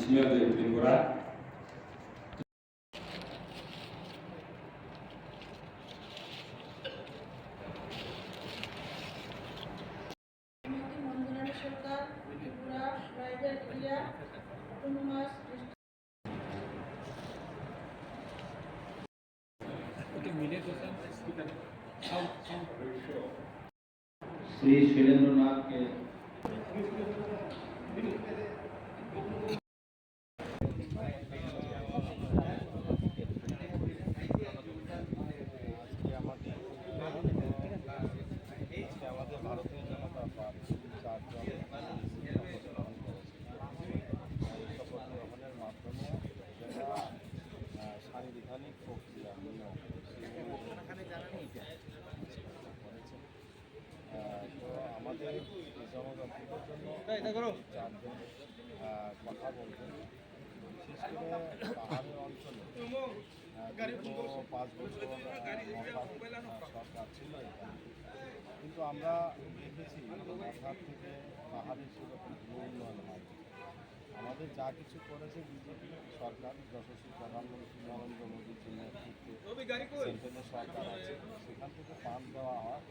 Senhor de Decorar. Shri Shailendranath के ভারতীয় জনতা party শপথ গ্রহণের মাধ্যমে সাংবিধানিক প্রক্রিয়া নিয়ম তো আমাদের জনগণের জন্য চারজন কথা বলবেন। বিশেষ করে পাহাড়ের অঞ্চলে 5 বছর সরকার ছিল এখানে, কিন্তু আমরা দেখেছি মাথার থেকে পাহাড়ের সেরকম উন্নয়ন হয়। আমাদের যা কিছু করেছে বিজেপি সরকার, যশস্বী প্রধানমন্ত্রী নরেন্দ্র মোদীর নেতৃত্বে সেন্ট্রালের সরকার আছে, সেখান থেকে ফান্ড দেওয়া হয়।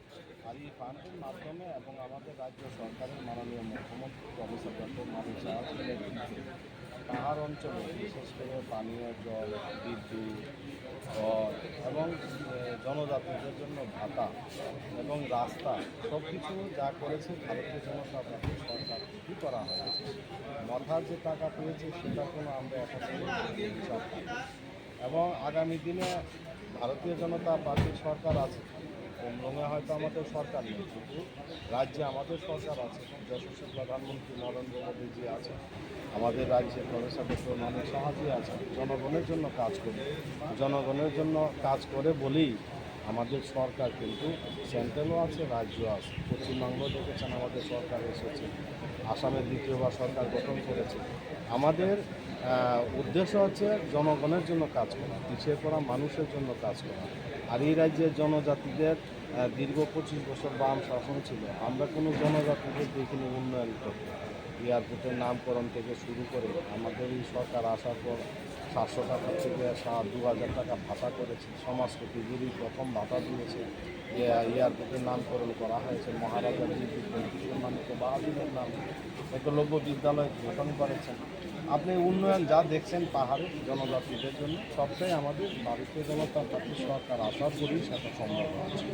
আর এই ফান্ডের মাধ্যমে এবং আমাদের রাজ্য সরকারের মাননীয় মুখ্যমন্ত্রী প্রফেসর ডক্টর মানিক সাহার নেতৃত্বে পাহাড় অঞ্চলে বিশেষ করে পানীয় জল, বিদ্যুৎ এবং জনজাতিদের জন্য ভাতা এবং রাস্তা সব কিছু যা করেছে ভারতীয় জনতা পার্টি সরকার কী করা হয়েছে। মাথার যে টাকা পেয়েছে সেটা কোনো আমরা এখন হিসাব পাই। এবং আগামী দিনে ভারতীয় জনতা পার্টির সরকার আছে, পশ্চিমবঙ্গে হয়তো আমাদের সরকার নেই, কিন্তু রাজ্যে আমাদের সরকার আছে। যশস্বী প্রধানমন্ত্রী নরেন্দ্র মোদীজি আছে, আমাদের রাজ্যে প্রফেসর ডক্টর মানিক সাহাজি আছে। জনগণের জন্য কাজ করে, জনগণের জন্য কাজ করে বলেই আমাদের সরকার কিন্তু সেন্ট্রালও আছে, রাজ্য আছে। পশ্চিমবঙ্গ দেখেছেন আমাদের সরকার এসেছে, আসামের দ্বিতীয়বার সরকার গঠন করেছে। আমাদের উদ্দেশ্য হচ্ছে জনগণের জন্য কাজ করা, পিছিয়ে পড়া মানুষের জন্য কাজ করা। আর এই রাজ্যের জনজাতিদের দীর্ঘ 25 বছর বাম শাসন ছিল, আমরা কোনো জনজাতিদের দেখিনি উন্নয়ন করতে। এয়ারপোর্টের নামকরণ থেকে শুরু করে আমাদের এই সরকার আসার পর 700 টাকা থেকে 2000 টাকা ভাতা করেছে, সমাজ প্রতিযোগী প্রথম ভাতা দিয়েছে, এয়ারপোর্টের নামকরণ করা হয়েছে মহারাজা কিশোর মানিক্য বাহাদুরের নামে, একলব্য বিদ্যালয় গঠন করেছেন। আপনি উন্নয়ন যা দেখছেন পাহাড়ের জনজাতিদের জন্য সবটাই আমাদের ভারতীয় জনতা পার্টি সরকার আসার পরেই সেটা সম্ভব হচ্ছে।